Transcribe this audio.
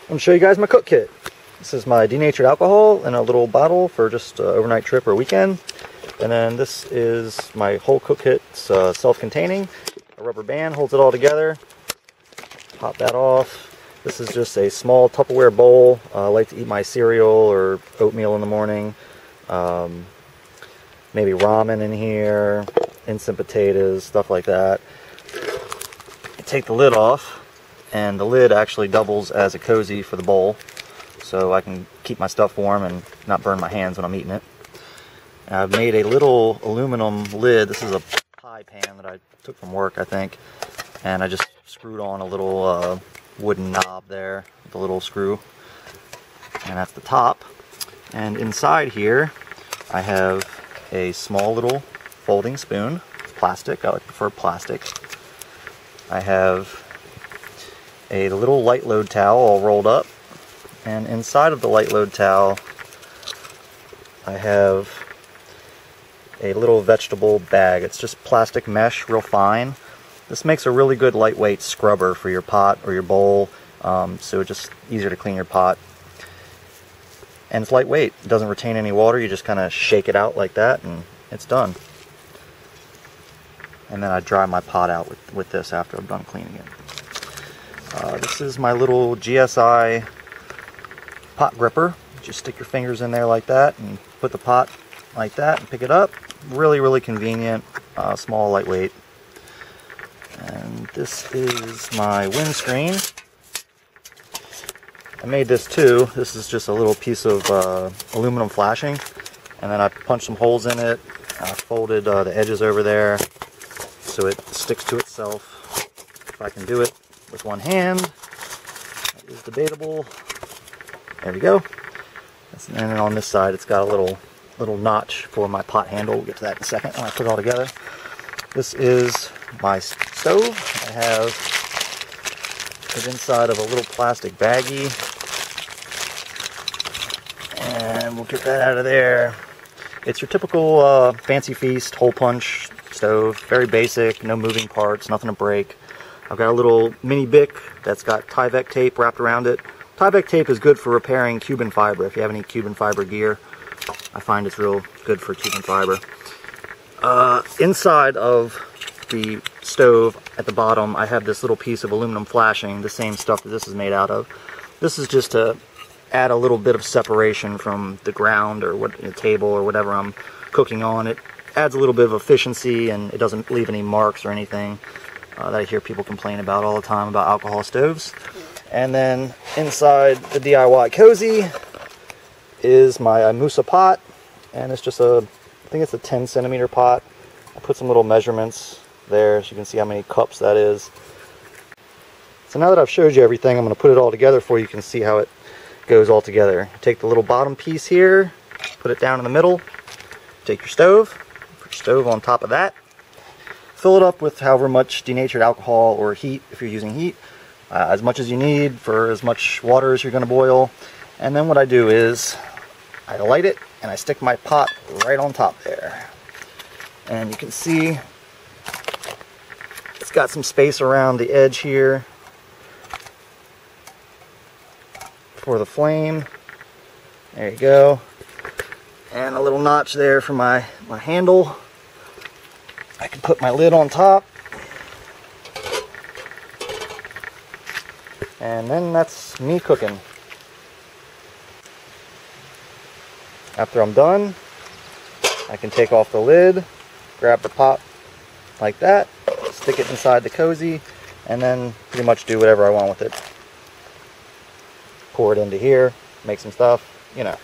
I'm going to show you guys my cook kit. This is my denatured alcohol in a little bottle for just an overnight trip or a weekend. And then this is my whole cook kit. It's self-containing. A rubber band holds it all together. Pop that off. This is just a small Tupperware bowl. I like to eat my cereal or oatmeal in the morning. Maybe ramen in here, instant potatoes, stuff like that. You take the lid off, and the lid actually doubles as a cozy for the bowl, so I can keep my stuff warm and not burn my hands when I'm eating it. And I've made a little aluminum lid. This is a pie pan that I took from work, I think, and I just screwed on a little wooden knob there with a little screw, and that's the top. And inside here I have a small little folding spoon. It's plastic. I prefer plastic. I have a little light load towel all rolled up, and inside of the light load towel I have a little vegetable bag. It's just plastic mesh, real fine. This makes a really good lightweight scrubber for your pot or your bowl, so it's just easier to clean your pot. And it's lightweight. It doesn't retain any water. You just kind of shake it out like that and it's done. And then I dry my pot out with this after I'm done cleaning it. This is my little GSI pot gripper. Just stick your fingers in there like that and put the pot like that and pick it up. Really, really convenient. Small, lightweight. And this is my windscreen. I made this too. This is just a little piece of aluminum flashing, and then I punched some holes in it. I folded the edges over there so it sticks to itself. If I can do it with one hand, that is debatable. There we go. And then on this side, it's got a little notch for my pot handle. We'll get to that in a second when I put it all together. This is my stove. I have it inside of a little plastic baggie, and we'll get that out of there. It's your typical Fancy Feast hole punch stove. Very basic, no moving parts, nothing to break. I've got a little mini Bic that's got Tyvek tape wrapped around it. Tyvek tape is good for repairing Cuben fiber. If you have any Cuben fiber gear, I find it's real good for Cuben fiber. Inside of the stove at the bottom, I have this little piece of aluminum flashing, the same stuff that this is made out of. This is just to add a little bit of separation from the ground or the table or whatever I'm cooking on. It adds a little bit of efficiency, and it doesn't leave any marks or anything that I hear people complain about all the time about alcohol stoves. And then inside the DIY Cozy is my Imusa pot, and it's just I think it's a 10 centimeter pot. I put some little measurements there so you can see how many cups that is. So now that I've showed you everything, I'm going to put it all together for you. You can see how it goes all together. Take the little bottom piece here, put it down in the middle, take your stove, put your stove on top of that, fill it up with however much denatured alcohol or heat, if you're using heat, as much as you need for as much water as you're going to boil. And then what I do is I light it and I stick my pot right on top there. And you can see it's got some space around the edge here for the flame. There you go. And a little notch there for my handle. I can put my lid on top. And then that's me cooking. After I'm done, I can take off the lid, grab the pot like that, stick it inside the Cozy, and then pretty much do whatever I want with it. Pour it into here, make some stuff, you know.